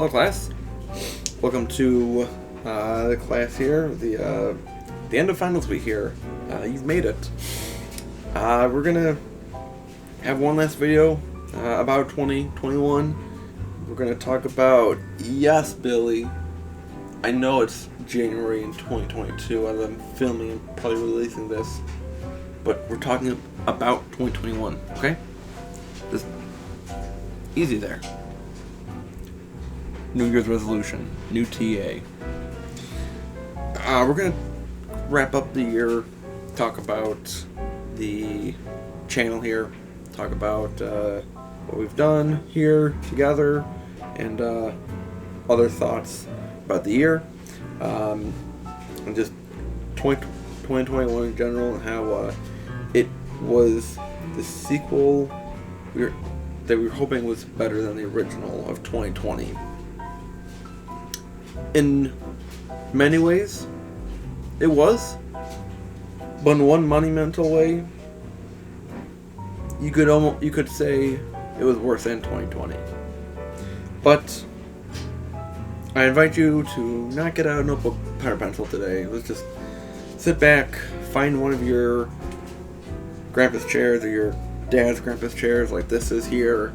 Hello class, welcome to the class here, the end of finals week here. You've made it. We're gonna have one last video about 2021. We're gonna talk about, yes Billy, I know it's January in 2022 as I'm filming and probably releasing this, but we're talking about 2021, okay? Just easy there. New Year's resolution, new TA. We're gonna wrap up the year, talk about the channel here, talk about what we've done here together, and other thoughts about the year, and just 2021 in general, and how it was the sequel that we were hoping was better than the original of 2020. In many ways, it was, but in one monumental way, you could say it was worse than 2020. But I invite you to not get out a notebook, pen, or pencil today. Let's just sit back, find one of your grandpa's chairs or your dad's grandpa's chairs, like this is here.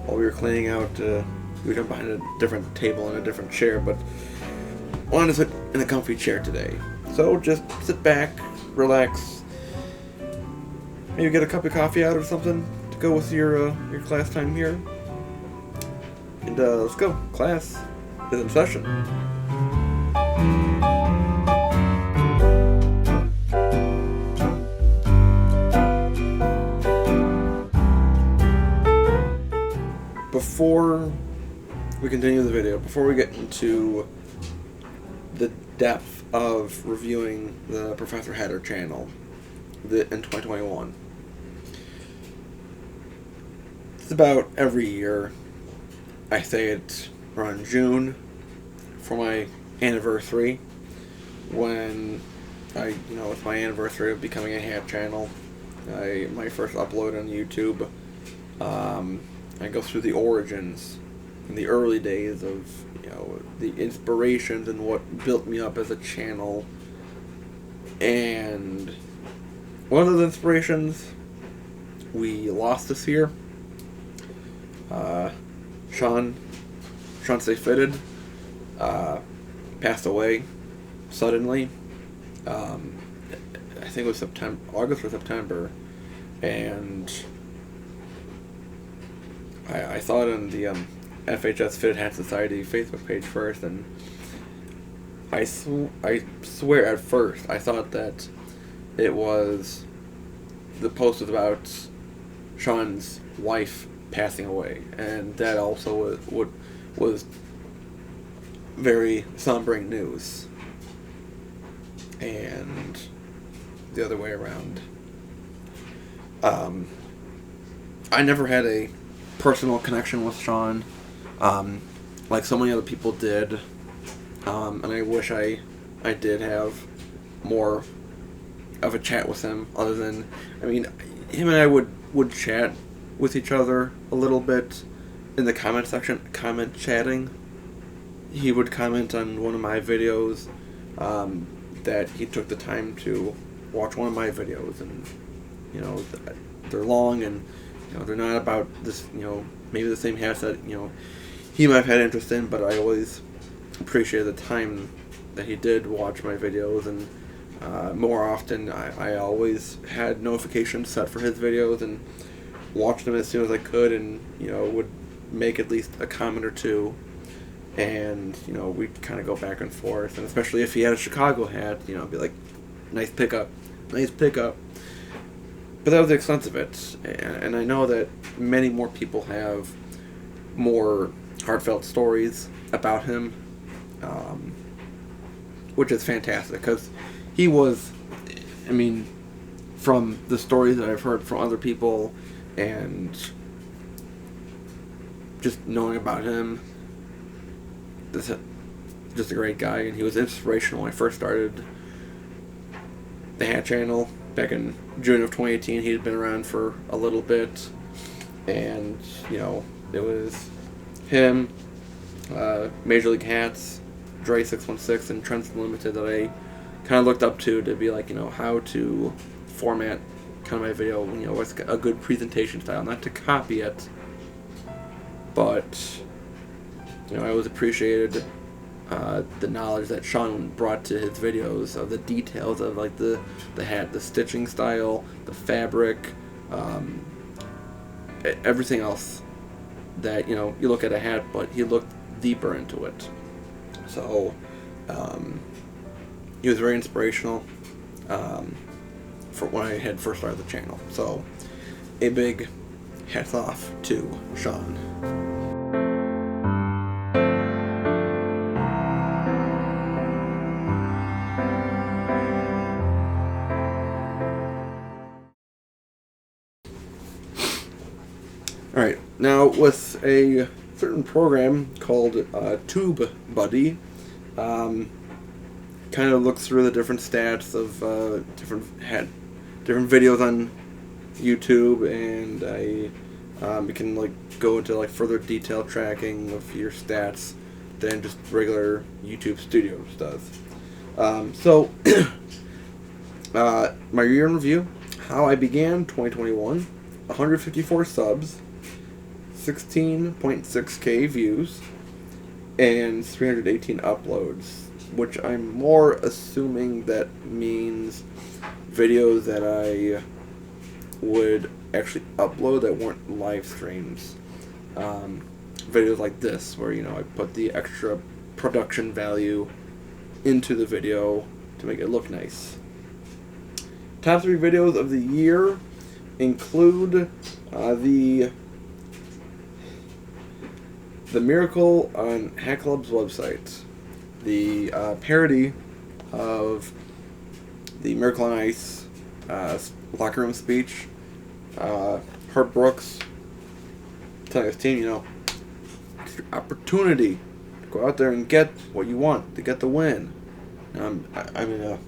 While we were cleaning out, we were behind a different table and a different chair, but I wanted to sit in a comfy chair today. So just sit back, relax, maybe get a cup of coffee out or something to go with your class time here. And let's go. Class is in session. Before we continue the video, before we get into the depth of reviewing the Professor Hattar channel in 2021, it's about every year. I say it around June for my anniversary, when it's my anniversary of becoming a hat channel. My first upload on YouTube. I go through the origins in the early days of the inspirations and what built me up as a channel. And one of the inspirations we lost this year. Sean Stay Fitted passed away suddenly. I think it was August or September, and I saw it on the FHS Fitted Hat Society Facebook page first, and I swear at first I thought that the post was about Sean's wife passing away, and that also was very sombering news, and the other way around. I never had a personal connection with Sean, like so many other people did, and I wish I did have more of a chat with him, other than, him and I would chat with each other a little bit in the comment section, comment chatting. He would comment on one of my videos, that he took the time to watch one of my videos, and they're long, and they're not about this, maybe the same hats that he might have had interest in, but I always appreciated the time that he did watch my videos, and more often I always had notifications set for his videos and watched them as soon as I could, and would make at least a comment or two, and we'd kind of go back and forth, and especially if he had a Chicago hat, I'd be like, nice pickup. But that was the extent of it, and I know that many more people have more heartfelt stories about him, which is fantastic, because he was, from the stories that I've heard from other people, and just knowing about him, just a great guy, and he was inspirational when I first started the Hat channel back in June of 2018. He had been around for a little bit, and it was him, Major League Hats, Dre 616, and Trends Unlimited that I kind of looked up to be like, how to format kind of my video, what's a good presentation style, not to copy it, but I always appreciated the knowledge that Sean brought to his videos of the details of like the hat, the stitching style, the fabric, everything else that you look at a hat, but he looked deeper into it. So he was very inspirational for when I had first started the channel. So a big hats off to Sean. Alright, now with a certain program called TubeBuddy, kind of looks through the different stats of different videos on YouTube, and you can like go into like further detailed tracking of your stats than just regular YouTube Studios does. So my year in review: how I began 2021, 154 subs, 16.6k views, and 318 uploads, which I'm more assuming that means videos that I would actually upload that weren't live streams. Videos like this, where I put the extra production value into the video to make it look nice. Top 3 videos of the year include the Miracle on Hat Club's website, the parody of the Miracle on Ice locker room speech, Herb Brooks telling his team, it's your opportunity to go out there and get what you want, to get the win. I'm in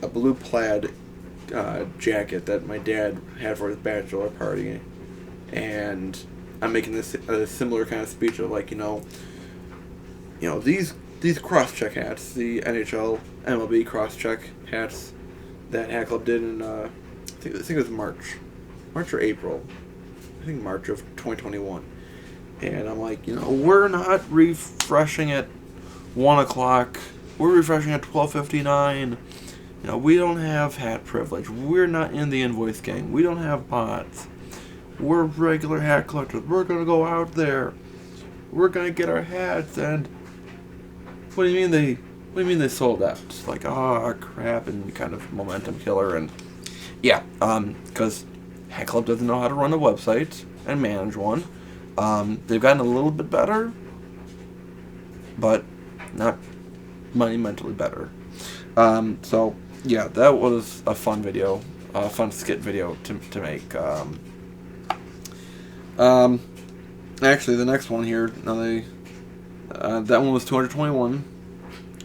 a blue plaid jacket that my dad had for his bachelor party, and I'm making this a similar kind of speech of like, these cross-check hats, the NHL, MLB cross-check hats that Hat Club did in, I think it was March or April. I think March of 2021. And I'm like, we're not refreshing at 1 o'clock. We're refreshing at 12:59. We don't have hat privilege. We're not in the invoice gang. We don't have bots. We're regular hat collectors. We're going to go out there. We're going to get our hats. And what do you mean they sold out? It's like, oh, crap, and kind of momentum killer. And yeah, because Hat Club doesn't know how to run a website and manage one. They've gotten a little bit better, but not monumentally better. So yeah, that was a fun video, a fun skit video to make. Actually, the next one here, that one was 221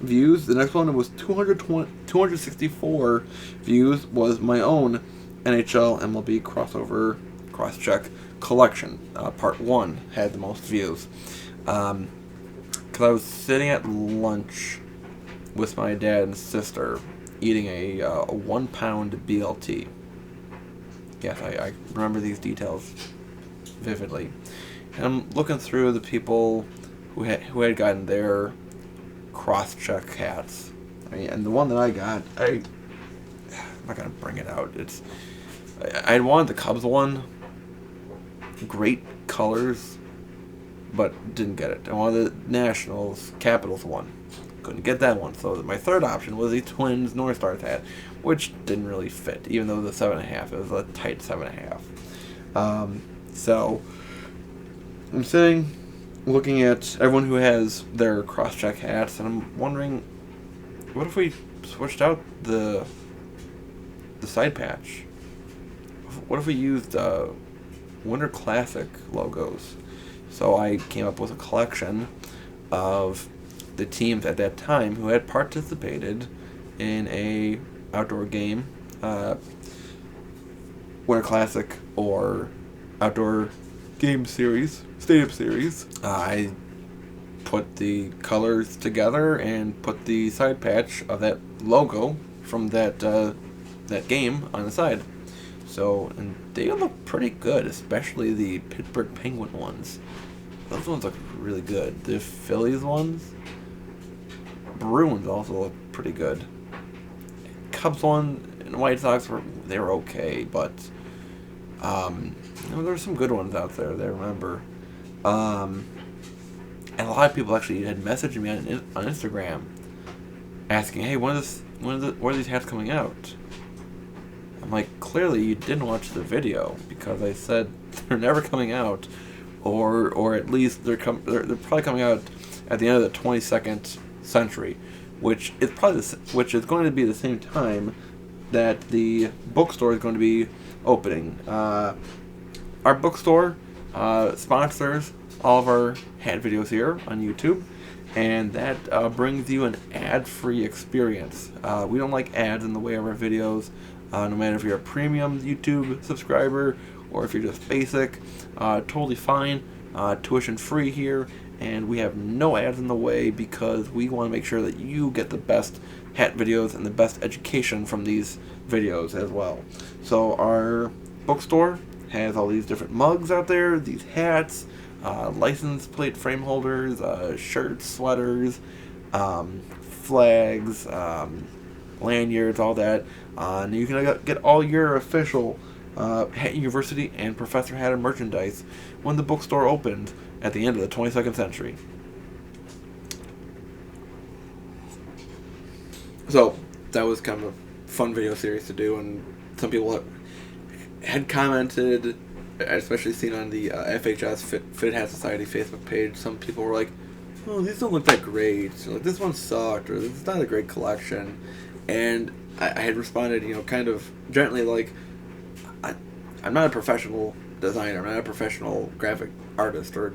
views. The next one was 264 views. Was my own NHL MLB crossover cross-check collection. Part 1 had the most views. Because I was sitting at lunch with my dad and sister eating a 1 pound BLT. Yes, I remember these details vividly. And I'm looking through the people who had gotten their cross-check hats. And the one that I got, I'm not gonna bring it out. I had wanted the Cubs one, great colors, but didn't get it. I wanted the Capitals one, couldn't get that one. So my third option was the Twins North Stars hat, which didn't really fit, even though the 7.5, it was a tight 7.5. So I'm sitting looking at everyone who has their cross-check hats, and I'm wondering, what if we switched out the side patch? What if we used Winter Classic logos? So I came up with a collection of the teams at that time who had participated in a outdoor game, Winter Classic or outdoor game series, stadium series. I put the colors together and put the side patch of that logo from that game on the side. So, and they look pretty good, especially the Pittsburgh Penguin ones. Those ones look really good. The Phillies ones, Bruins also look pretty good. Cubs one and White Sox they were okay, but there were some good ones out there that I remember. And a lot of people actually had messaged me on Instagram asking, "Hey, when are these hats coming out?" I'm like, clearly you didn't watch the video, because I said they're never coming out, or at least they're probably coming out at the end of the 22nd century, which is going to be the same time that the bookstore is going to be opening. Our bookstore sponsors all of our hat videos here on YouTube, and that brings you an ad-free experience. We don't like ads in the way of our videos, no matter if you're a premium YouTube subscriber or if you're just basic. Totally fine. Tuition free here, and we have no ads in the way because we want to make sure that you get the best hat videos and the best education from these videos as well. So our bookstore has all these different mugs out there, these hats, license plate frame holders, shirts, sweaters, flags, lanyards, all that. And you can get all your official Hat University and Professor Hatter merchandise when the bookstore opens at the end of the 22nd century. So that was kind of a fun video series to do, and some people had commented, especially seen on the FHS Fit Hat Society Facebook page. Some people were like, "Oh, these don't look that great," or like, "This one sucked," or "This is not a great collection." And I had responded, kind of gently, like, I'm not a professional designer. I'm not a professional graphic artist or,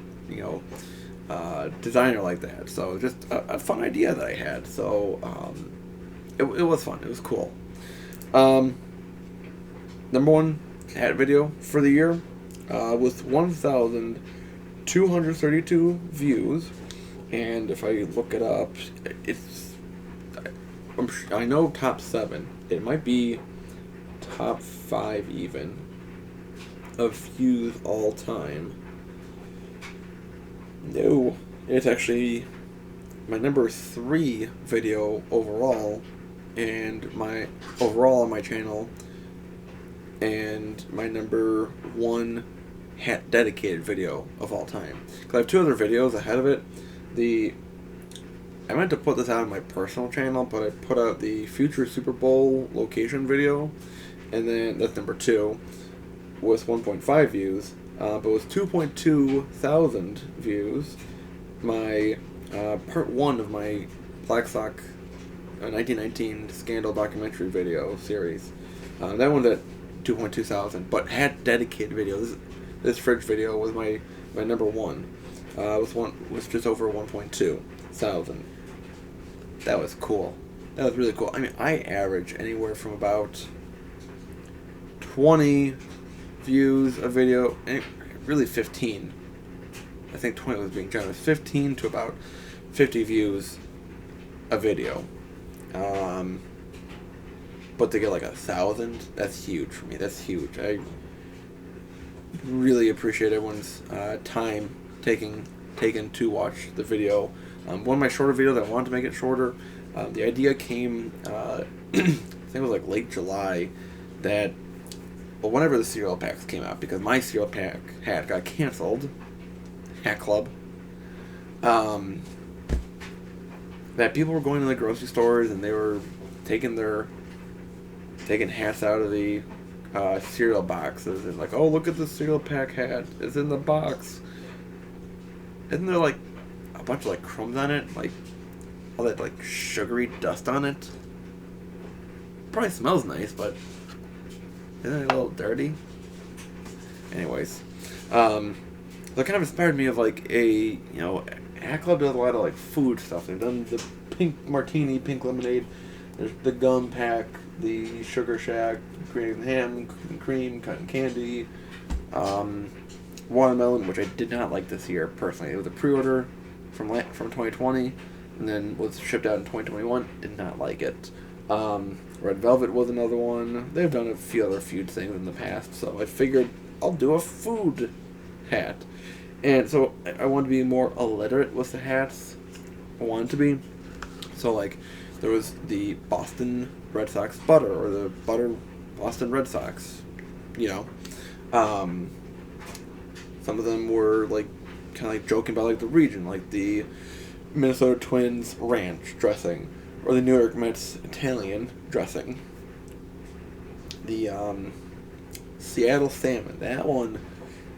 designer like that. So just a fun idea that I had. So it was fun. It was cool. Number one hat video for the year with 1,232 views. And if I look it up, I know top 7. It might be top 5 even of views all time. No, it's actually my number 3 video overall, and my overall on my channel, and my number 1 hat dedicated video of all time. Because I have 2 other videos ahead of it. I meant to put this out on my personal channel, but I put out the future Super Bowl location video, and then that's number 2, with 1.5 views, but with 2.2 thousand views. My part 1 of my Black Sock 1919 scandal documentary video series. That one's at 2.2 thousand, but hat dedicated video. This fridge video was my number 1. Was just over 1.2 thousand. That was cool. That was really cool. I mean, I average anywhere from about 20 views a video, and really 15. I think 20 was being generous. 15 to about 50 views a video. But to get like 1,000, that's huge for me. That's huge. I really appreciate everyone's time taken to watch the video. One of my shorter videos, I wanted to make it shorter. The idea came, I think it was like late July, that whenever the cereal packs came out, because my cereal pack hat got canceled, Hat Club, that people were going to the grocery stores and they were taking hats out of the cereal boxes and like, "Oh, look at the cereal pack hat, it's in the box." Isn't there like a bunch of like crumbs on it, like all that like sugary dust on it? Probably smells nice, but isn't it a little dirty? Anyways, that kind of inspired me of like a, Hat Club does a lot of like food stuff. They've done the pink martini, pink lemonade, there's the gum pack, the sugar shack, cream ham and cream, cotton candy, watermelon, which I did not like this year personally. It was a pre-order from 2020, and then was shipped out in 2021. Did not like it. Red Velvet was another one. They've done a few other food things in the past, so I figured I'll do a food hat. And so I wanted to be more illiterate with the hats. I wanted to be. So, like, there was the Boston Red Sox butter, or the butter Boston Red Sox, you know. Some of them were, like, kind of like joking about, like, the region, like the Minnesota Twins ranch dressing, or the New York Mets Italian dressing. The Seattle Salmon, that one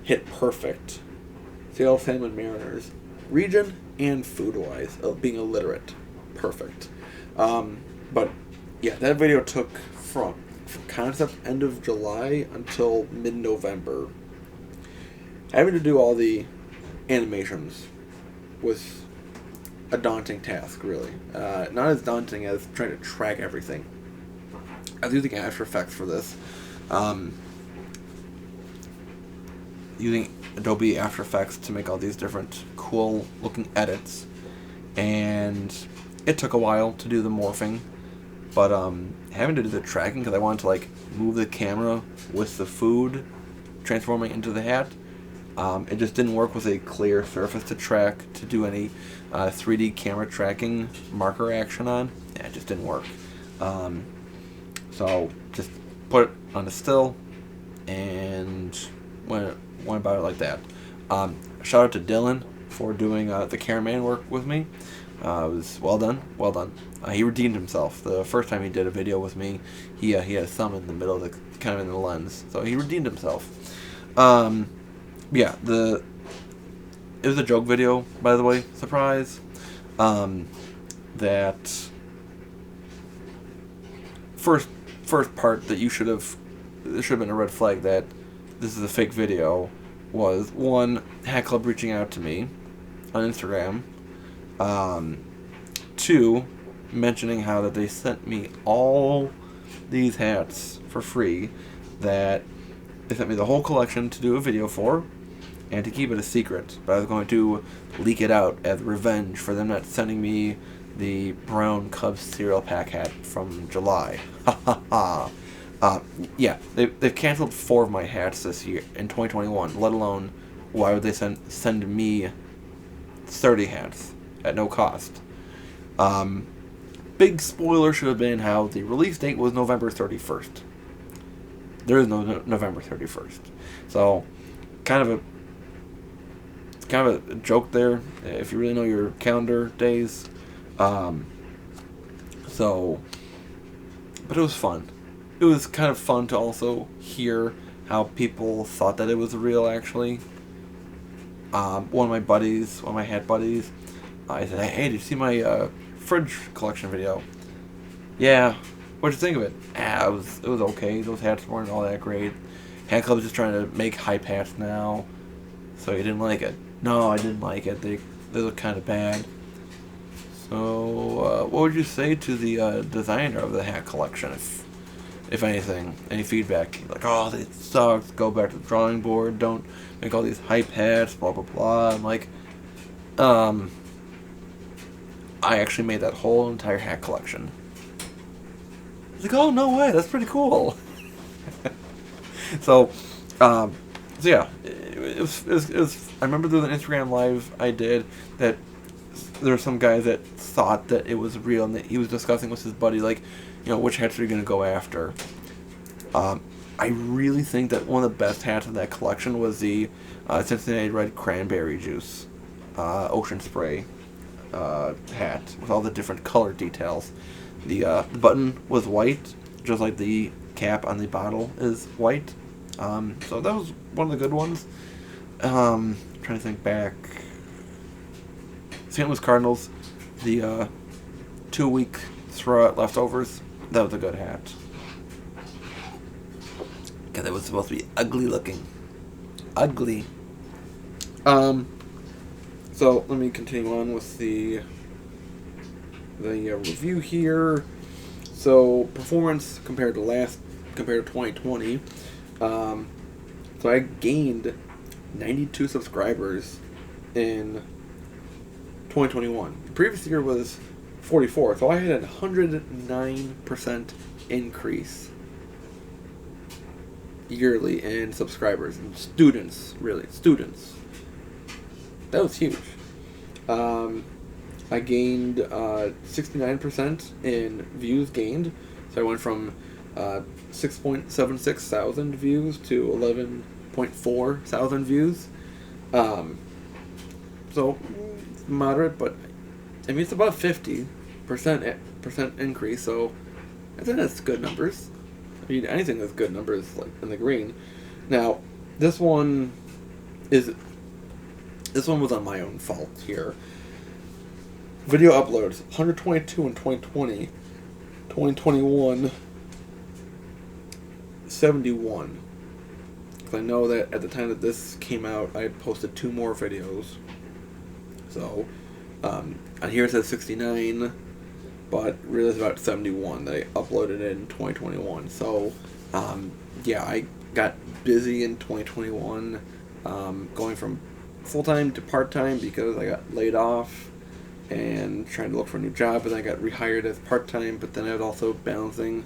hit perfect. Seattle Salmon Mariners, region and food-wise, being illiterate, perfect. But yeah, that video took from concept end of July until mid-November. Having to do all the animations was a daunting task, really. Not as daunting as trying to track everything. I was using After Effects for this. Using Adobe After Effects to make all these different cool looking edits. And it took a while to do the morphing. But having to do the tracking, because I wanted to like move the camera with the food transforming into the hat. It just didn't work with a clear surface to track, to do any 3D camera tracking marker action on. Yeah, it just didn't work. So just put it on a still and went about it like that. Shout out to Dylan for doing the cameraman work with me. It was well done. He redeemed himself. The first time he did a video with me, he had a thumb in the middle of the, kind of in the lens. So he redeemed himself. Yeah, it was a joke video, by the way. Surprise. That first part that there should have been a red flag that this is a fake video was, one, Hat Club reaching out to me on Instagram. Two, mentioning how that they sent me all these hats for free, that they sent me the whole collection to do a video for, and to keep it a secret, but I was going to leak it out as revenge for them not sending me the brown Cubs cereal pack hat from July. Ha ha ha. Yeah, they've canceled 4 of my hats this year in 2021, let alone why would they send me 30 hats at no cost. Big spoiler should have been how the release date was November 31st. There is no November 31st. So, kind of a joke there, if you really know your calendar days. But it was fun. It was kind of fun to also hear how people thought that it was real, actually. One of my hat buddies, I said, hey, did you see my fridge collection video? Yeah. What'd you think of it? It was okay. Those hats weren't all that great. Hat Club's just trying to make hype hats now. So you didn't like it? No, I didn't like it. They look kind of bad. So, what would you say to the designer of the hat collection, if anything? Any feedback? Like, oh, they suck. Go back to the drawing board. Don't make all these hype hats. Blah blah blah. I'm like, I actually made that whole entire hat collection. He's like, oh, no way, that's pretty cool. So yeah, it was. I remember there was an Instagram live I did that there were some guys that thought that it was real, and that he was discussing with his buddy, like, you know, which hats are you going to go after. I really think that one of the best hats in that collection was the Cincinnati Red Cranberry Juice Ocean Spray hat with all the different color details. The button was white, just like the cap on the bottle is white. So that was one of the good ones. Trying to think back. St. Louis Cardinals, the 2-week throwout leftovers. That was a good hat. Because it was supposed to be ugly looking. Ugly. So let me continue on with the review here. So performance compared to 2020. So I gained 92 subscribers in 2021. The previous year was 44, so I had a 109% increase yearly in subscribers and students. That was huge. I gained 69% in views gained, so I went from 6.76 thousand views to 11.4 thousand views. So moderate, but I mean it's about 50% increase. So I think that's good numbers. I mean anything with good numbers like in the green. Now this one was on my own fault here. Video uploads 122 in 2020, 2021 71. Because I know that at the time that this came out, I had posted 2 more videos. So, on here it says 69, but really it's about 71 that I uploaded in 2021. So, yeah, I got busy in 2021, going from full-time to part-time because I got laid off and trying to look for a new job, and I got rehired as part-time, but then I was also balancing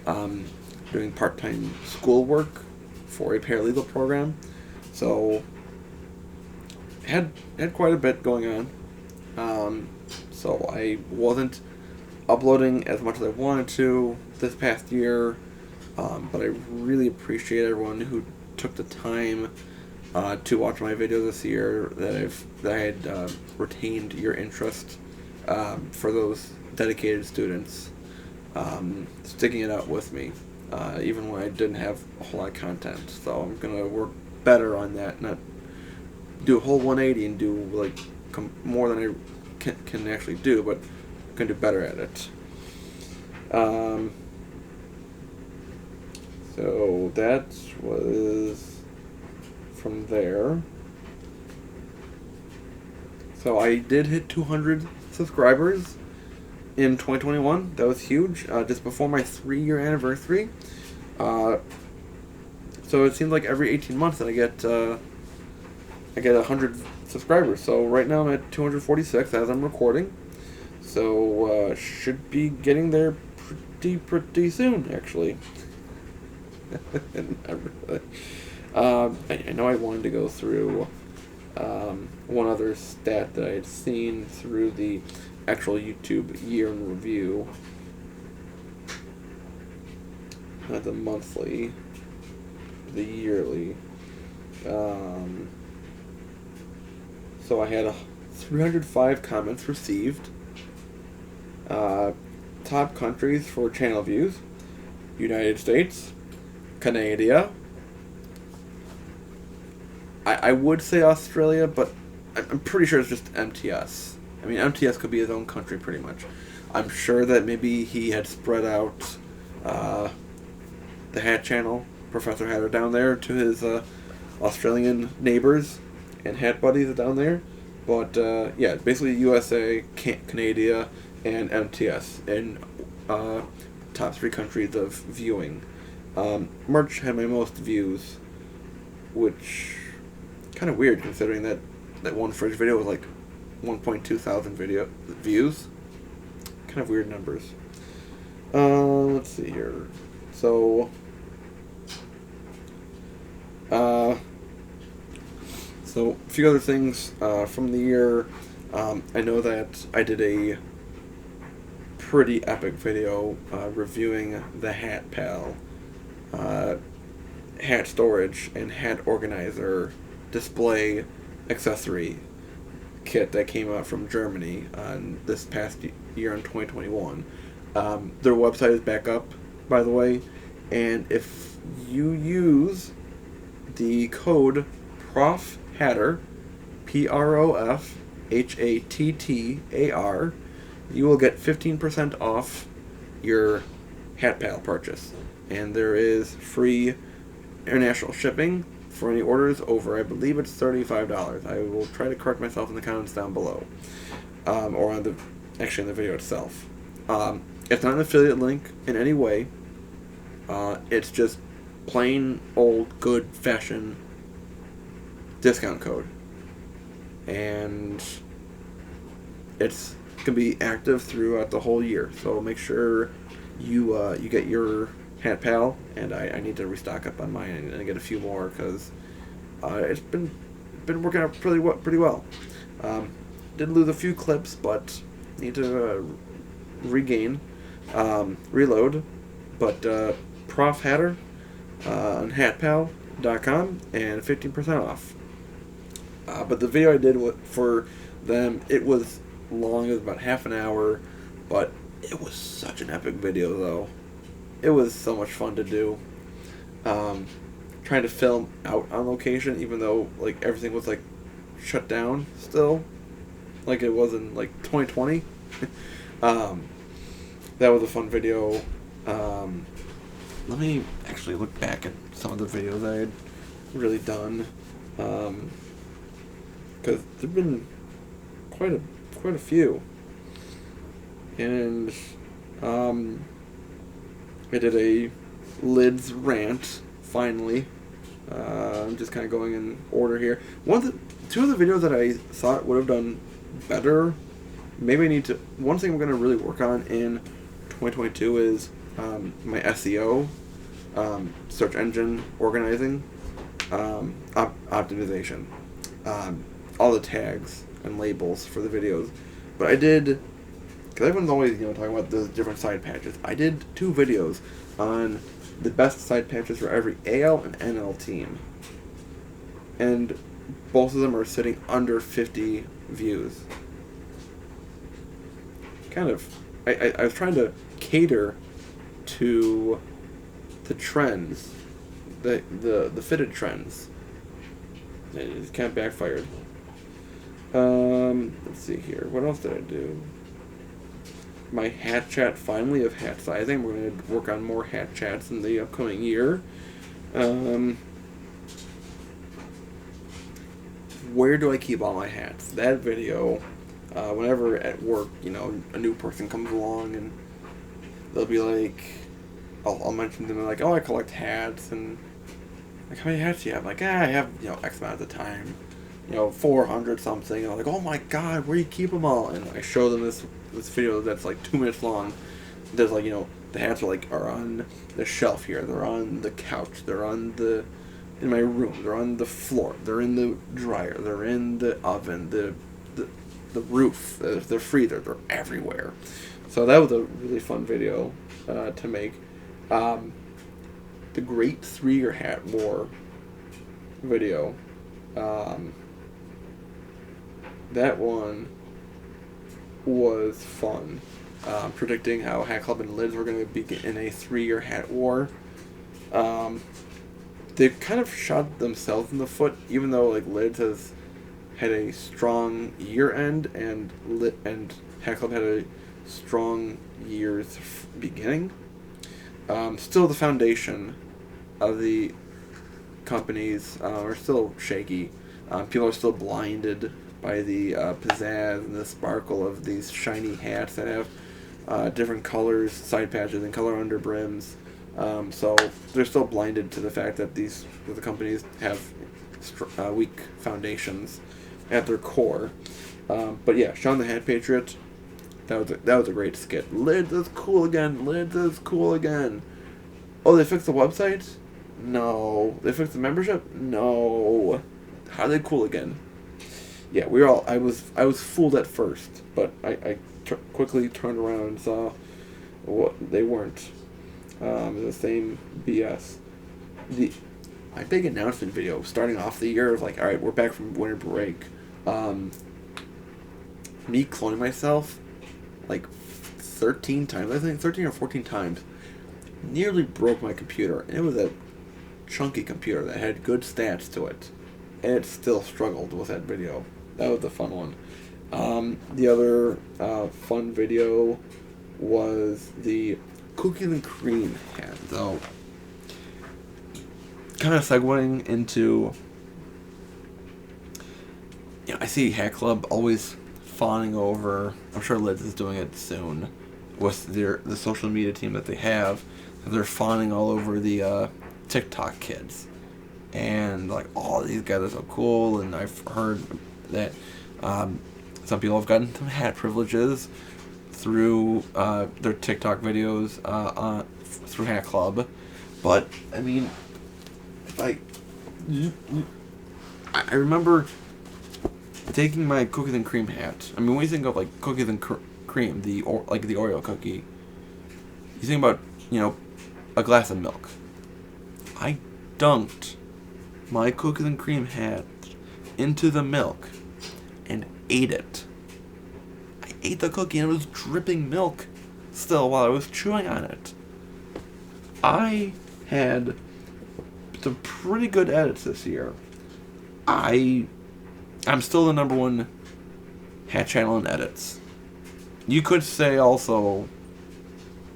doing part-time schoolwork for a paralegal program. So had quite a bit going on. So I wasn't uploading as much as I wanted to this past year, but I really appreciate everyone who took the time to watch my videos this year, that I had retained your interest, for those dedicated students, sticking it out with me, even when I didn't have a whole lot of content. So I'm going to work better on that, not do a whole 180 and do like more than I can actually do, but I'm going to do better at it. So that was from there. So I did hit 200 subscribers in 2021. That was huge, just before my 3-year anniversary. So it seems like every 18 months that I get 100 subscribers. So right now I'm at 246 as I'm recording. So should be getting there pretty soon, actually. Not really. I know I wanted to go through one other stat that I had seen through the actual YouTube year in review. Not the monthly, the yearly. So I had 305 comments received. Top countries for channel views: United States, Canada. I would say Australia, but I'm pretty sure it's just MTS. I mean, MTS could be his own country pretty much. I'm sure that maybe he had spread out the Hat channel, Professor Hatter, down there to his Australian neighbors and Hat buddies down there. But yeah, basically USA, Canada, and MTS, and top 3 countries of viewing. March had my most views, which kind of weird considering that one fridge video was like 1.2 thousand video views. Kind of weird numbers. Let's see here. So a few other things from the year. I know that I did a pretty epic video reviewing the Hat Pal hat storage and hat organizer display accessory kit that came out from Germany on this past year in 2021. Their website is back up, by the way, and if you use the code PROFHATTAR, PROFHATTAR, you will get 15% off your Hat Pal purchase, and there is free international shipping for any orders over, I believe it's $35. I will try to correct myself in the comments down below, or on the video itself. It's not an affiliate link in any way. It's just plain old good fashion discount code. And it's going to be active throughout the whole year. So make sure you get your Hat Pal, and I need to restock up on mine and get a few more because it's been working out pretty well. Did lose a few clips, but need to reload. But Prof Hattar on hatpal.com and 15% off. But the video I did for them, it was long. It was about half an hour, but it was such an epic video, though. It was so much fun to do. Trying to film out on location, even though like everything was like shut down still, like it was in like 2020. That was a fun video. Let me actually look back at some of the videos I had really done, because there've been quite a few, and I did a lids rant finally. I'm just kind of going in order here. Two of the videos that I thought would have done better. Maybe I need to. One thing I'm going to really work on in 2022 is my SEO, search engine organizing, optimization, all the tags and labels for the videos. But I did, because everyone's always talking about the different side patches. I did 2 videos on the best side patches for every AL and NL team, and both of them are sitting under 50 views. Kind of, I was trying to cater to the trends, the fitted trends. It kind of backfired. Let's see here. What else did I do? My hat chat finally of hat sizing. We're going to work on more hat chats in the upcoming year. Where do I keep all my hats? That video, whenever at work, a new person comes along and they'll be like, I'll mention them, like, oh, I collect hats, and like, how many hats do you have? I'm like, I have, X amount at the time, 400 something, and I'm like, oh my god, where do you keep them all? And I show them this video that's like 2 minutes long. There's like, the hats are on the shelf here, they're on the couch, they're in my room, they're on the floor, they're in the dryer, they're in the oven, the roof, the freezer, they're everywhere. So that was a really fun video to make. The Great 3-Year Hat War video, that one was fun. Predicting how Hat Club and Lids were going to be in a 3-year hat war. They kind of shot themselves in the foot, even though Lids has had a strong year end and Hat Club had a strong year's beginning. Still, the foundation of the companies are still shaky. People are still blinded by the pizzazz and the sparkle of these shiny hats that have different colors, side patches, and color under brims. So they're still blinded to the fact that the companies have weak foundations at their core. But yeah, Sean the Hat Patriot, that was a great skit. Lids is cool again. Lids is cool again. Oh, they fixed the website? No. They fixed the membership? No. How are they cool again? Yeah, I was fooled at first, but I quickly turned around and saw what they weren't. The same BS. My big announcement video starting off the year was like, alright, we're back from winter break. Me cloning myself 13 times, I think 13 or 14 times, nearly broke my computer, and it was a chunky computer that had good stats to it, and it still struggled with that video. That was a fun one. The other fun video was the cookies and cream hat, though. Kind of segueing into, I see Hat Club always fawning over, I'm sure Lids is doing it soon, with the social media team that they have. They're fawning all over the TikTok kids. and like, oh, these guys are so cool, and I've heard that some people have gotten some hat privileges through their TikTok videos through Hat Club. But I mean, I remember taking my cookies and cream hat. I mean, when you think of like cookies and cream, like the Oreo cookie, you think about, you know, a glass of milk. I dunked my cookies and cream hat into the milk and ate it. I ate the cookie and it was dripping milk still while I was chewing on it. I had some pretty good edits this year. I'm still the #1 hat channel in edits. You could say also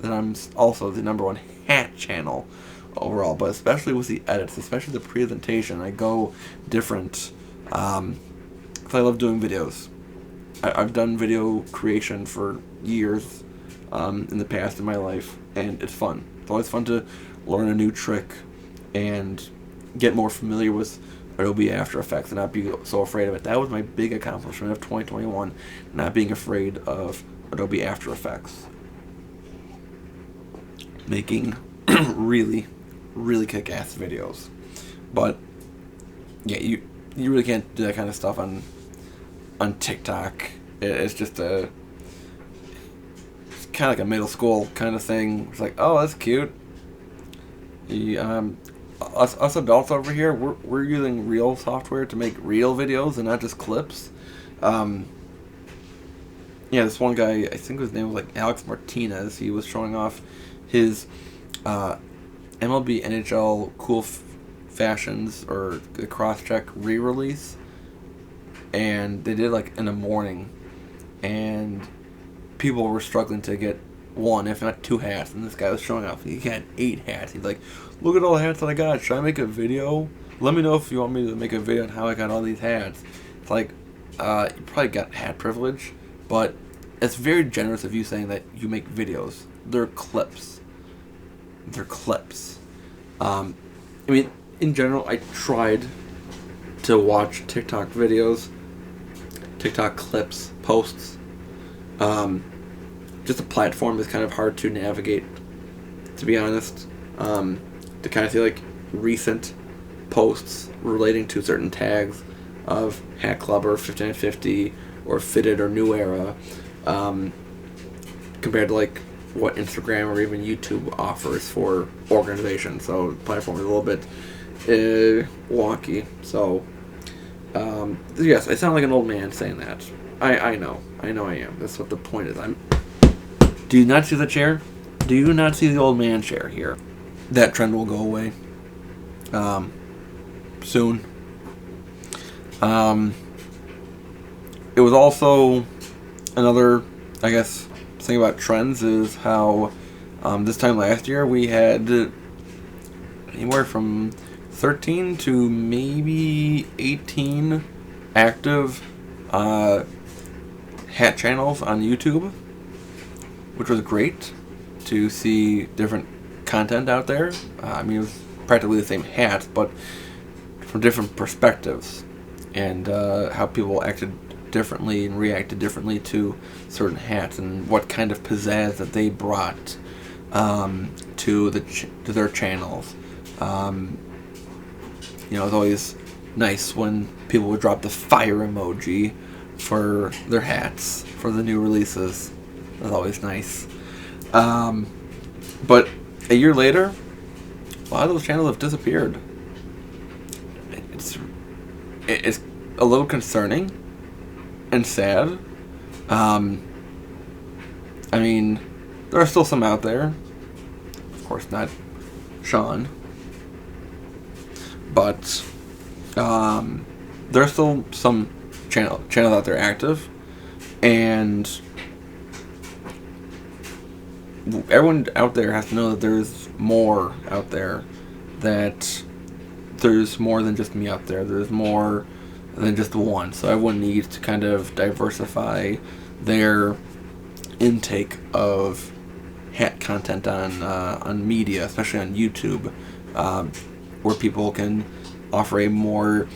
that I'm also the #1 hat channel overall, but especially with the edits, especially the presentation, I go different. 'Cause I love doing videos. I've done video creation for years in the past in my life, and it's fun. It's always fun to learn a new trick and get more familiar with Adobe After Effects and not be so afraid of it. That was my big accomplishment of 2021, not being afraid of Adobe After Effects. Making really, really kick-ass videos. But yeah, you really can't do that kind of stuff on TikTok. It's just it's kind of like a middle school kind of thing. It's like, oh, that's cute. Us adults over here, we're using real software to make real videos and not just clips. Yeah, this one guy, I think his name was like Alex Martinez. He was showing off his MLB NHL Cool Fashions or the Crosscheck re-release, and they did like in the morning, and people were struggling to get one, if not two hats, and this guy was showing off. He had 8 hats. He's like, look at all the hats that I got. Should I make a video? Let me know if you want me to make a video on how I got all these hats. It's like, you probably got hat privilege, but it's very generous of you saying that you make videos. They're clips. They're clips. I mean, in general, I tried to watch TikTok videos, TikTok clips, posts. Just the platform is kind of hard to navigate, to be honest. To kind of see like recent posts relating to certain tags of Hat Club or 5950 or Fitted or New Era, compared to like what Instagram or even YouTube offers for organization. So the platform is a little bit wonky. So yes, I sound like an old man saying that. I know I am. That's what the point is. Do you not see the chair? Do you not see the old man chair here? That trend will go away soon. It was also another, I guess, thing about trends is how this time last year we had anywhere from 13 to maybe 18 active hat channels on YouTube, which was great to see different content out there. I mean, it was practically the same hats, but from different perspectives, and how people acted differently and reacted differently to certain hats, and what kind of pizzazz that they brought to their channels. You know, it's always nice when people would drop the fire emoji for their hats for the new releases. That's always nice. But a year later, a lot of those channels have disappeared. It's a little concerning and sad. I mean, there are still some out there. Of course, not Sean. But there are still some channels out there active, and everyone out there has to know that there's more out there, that there's more than just me out there. There's more than just one. So everyone needs to kind of diversify their intake of hat content on media, especially on YouTube, where people can offer a more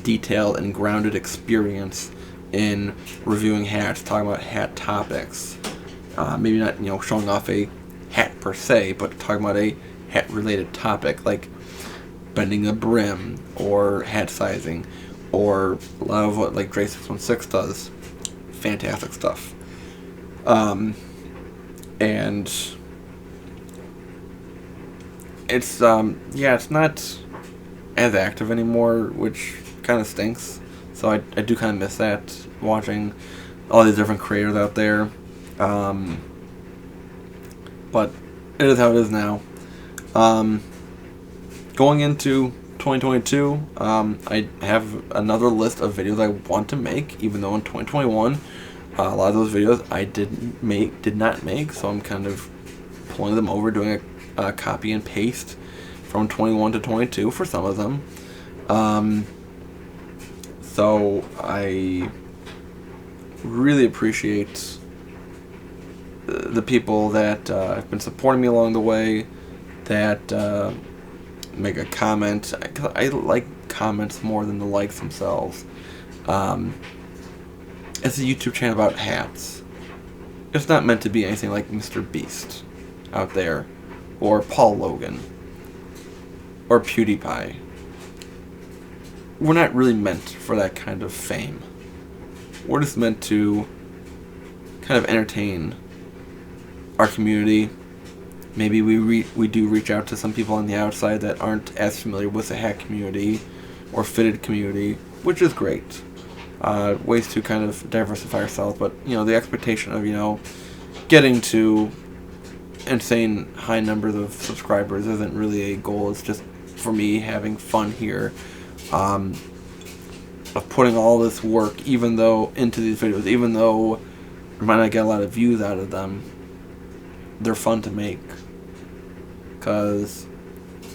detailed and grounded experience in reviewing hats, talking about hat topics. Maybe not, showing off a hat per se, but talking about a hat-related topic, like bending the brim, or hat sizing, or a lot of what, like, Dre 616 does. Fantastic stuff. And it's, it's not as active anymore, which kind of stinks. So I do kind of miss that, watching all these different creators out there. But it is how it is now. Going into 2022, I have another list of videos I want to make, even though in 2021, a lot of those videos I did not make, so I'm kind of pulling them over, doing a copy and paste from 21 to 22 for some of them. So I really appreciate the people that have been supporting me along the way, that make a comment. I like comments more than the likes themselves. It's a YouTube channel about hats. It's not meant to be anything like Mr. Beast out there, or Paul Logan, or PewDiePie. We're not really meant for that kind of fame. We're just meant to kind of entertain our community. Maybe we do reach out to some people on the outside that aren't as familiar with the hat community or fitted community, which is great. Ways to kind of diversify ourselves, but the expectation of getting to insane high numbers of subscribers isn't really a goal. It's just for me having fun here, of putting all this work, into these videos, even though I might not get a lot of views out of them. They're fun to make because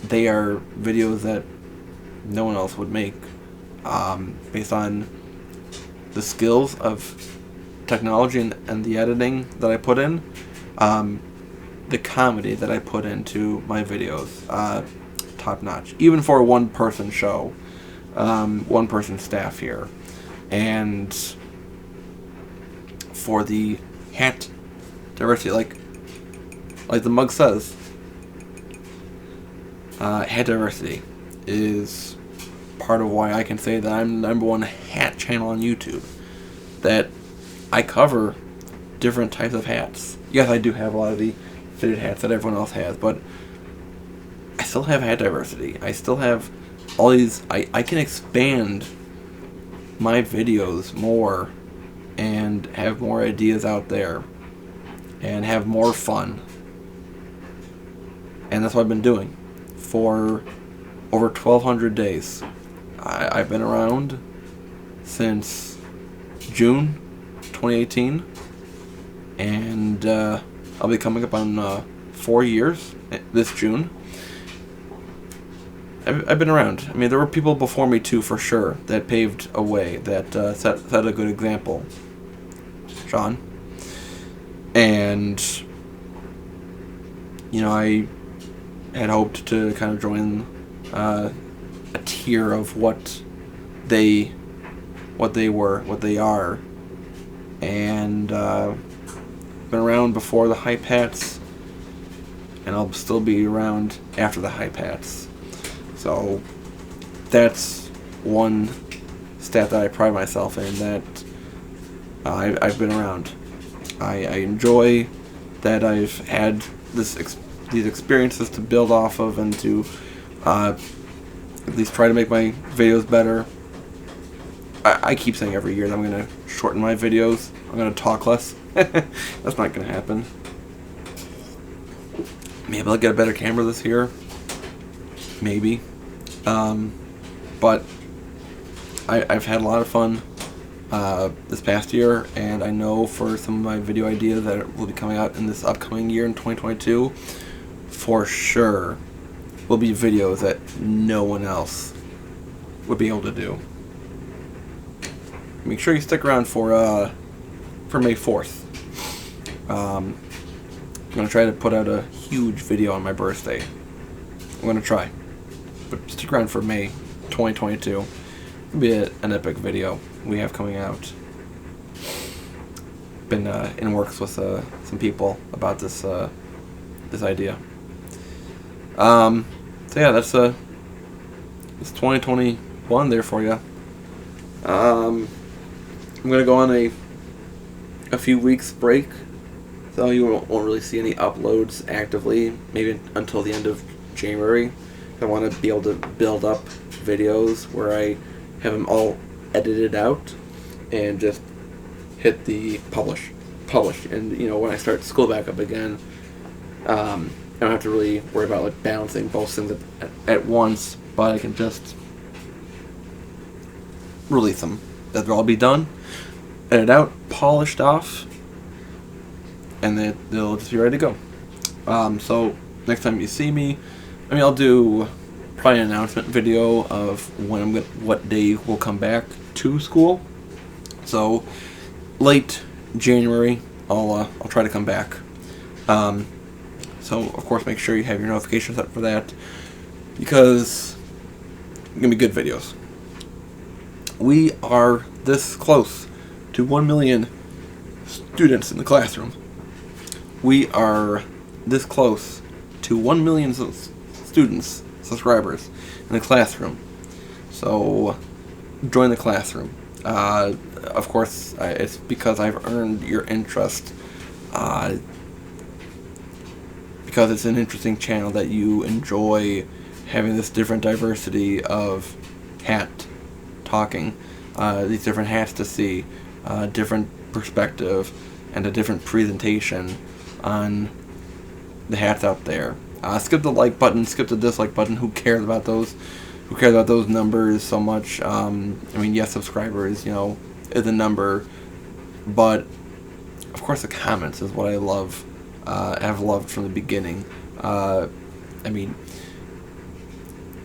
they are videos that no one else would make, based on the skills of technology and the editing that I put in, the comedy that I put into my videos, top notch. Even for a one-person show, one-person staff here, and for the hat diversity, like the mug says, hat diversity is part of why I can say that I'm the #1 hat channel on YouTube. That I cover different types of hats. Yes, I do have a lot of the fitted hats that everyone else has, but I still have hat diversity. I still have all these. I can expand my videos more and have more ideas out there and have more fun. And that's what I've been doing for over 1,200 days. I've been around since June 2018, and I'll be coming up on 4 years this June. I've been around. I mean, there were people before me too, for sure, that paved a way, that set a good example. Sean. And I had hoped to kind of join a tier of what they are, and been around before the hype hats, and I'll still be around after the hype hats. So that's one stat that I pride myself in, that I've been around. I enjoy that I've had these experiences to build off of, and to at least try to make my videos better. I keep saying every year that I'm going to shorten my videos. I'm going to talk less. That's not going to happen. Maybe I'll get a better camera this year. Maybe. But I've had a lot of fun this past year, and I know for some of my video ideas that will be coming out in this upcoming year in 2022, for sure will be videos that no one else would be able to do. Make sure you stick around for May 4th. I'm going to try to put out a huge video on my birthday. I'm going to try. But stick around for May 2022. It'll be an epic video we have coming out. Been in works with some people about this idea. So yeah, that's 2021 there for you. I'm gonna go on a few weeks break, so you won't really see any uploads actively, maybe until the end of January. I want to be able to build up videos where I have them all edited out and just hit the publish, and when I start school back up again, I don't have to really worry about like balancing both things at once, but I can just release them. They'll all be done, edited out, polished off, and then they'll just be ready to go. So next time you see me, I'll do probably an announcement video of what day we'll come back to school. So late January, I'll try to come back. So of course, make sure you have your notifications set for that, because it's gonna be good videos. We are this close to 1 million students in the classroom. We are this close to 1 million students, subscribers in the classroom. So join the classroom. Of course, it's because I've earned your interest. Because it's an interesting channel that you enjoy having this different diversity of hat talking, these different hats to see, different perspective, and a different presentation on the hats out there. Skip the like button, skip the dislike button. Who cares about those? Who cares about those numbers so much? Yes, subscribers, is a number, but of course the comments is what I love. Have loved from the beginning.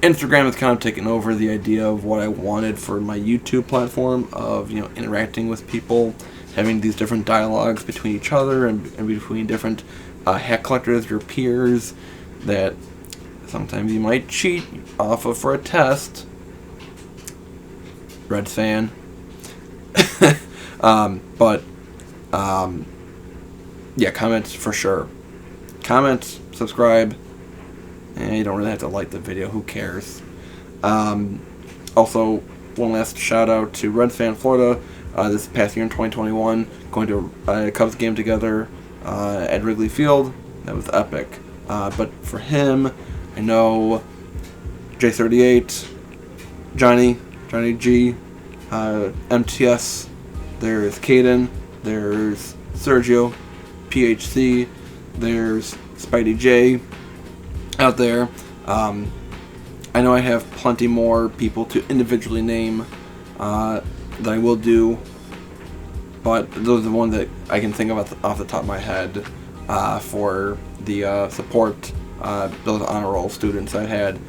Instagram has kind of taken over the idea of what I wanted for my YouTube platform of, interacting with people, having these different dialogues between each other and between different hat collectors, your peers, that sometimes you might cheat off of for a test. Red fan. Yeah, comments for sure. Comments, subscribe. You don't really have to like the video. Who cares? Also, one last shout out to Red Fan Florida. This past year in 2021, going to a Cubs game together at Wrigley Field. That was epic. But for him, I know J38, Johnny G, MTS. There's Caden. There's Sergio, PHC. There's Spidey J out there. I know I have plenty more people to individually name that I will do, but those are the ones that I can think of off the top of my head for the support those honor roll students I've had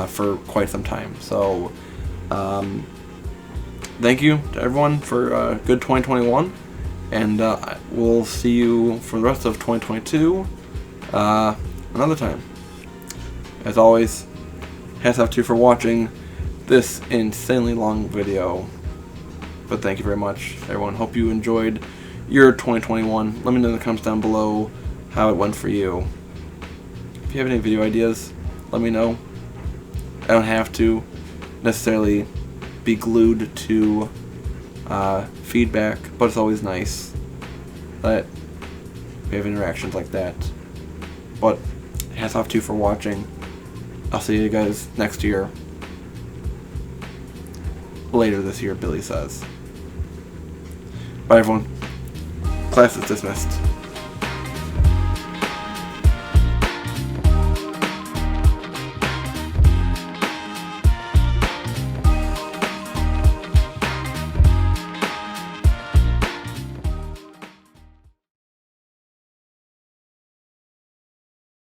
for quite some time. So thank you to everyone for a good 2021, and we'll see you for the rest of 2022 another time. As always, hats off to you for watching this insanely long video. But thank you very much, everyone. Hope you enjoyed your 2021. Let me know in the comments down below how it went for you. If you have any video ideas, let me know. I don't have to necessarily be glued to feedback, but it's always nice that we have interactions like that. But hats off to you for watching. I'll see you guys next year. Later this year, Billy says. Bye, everyone. Class is dismissed.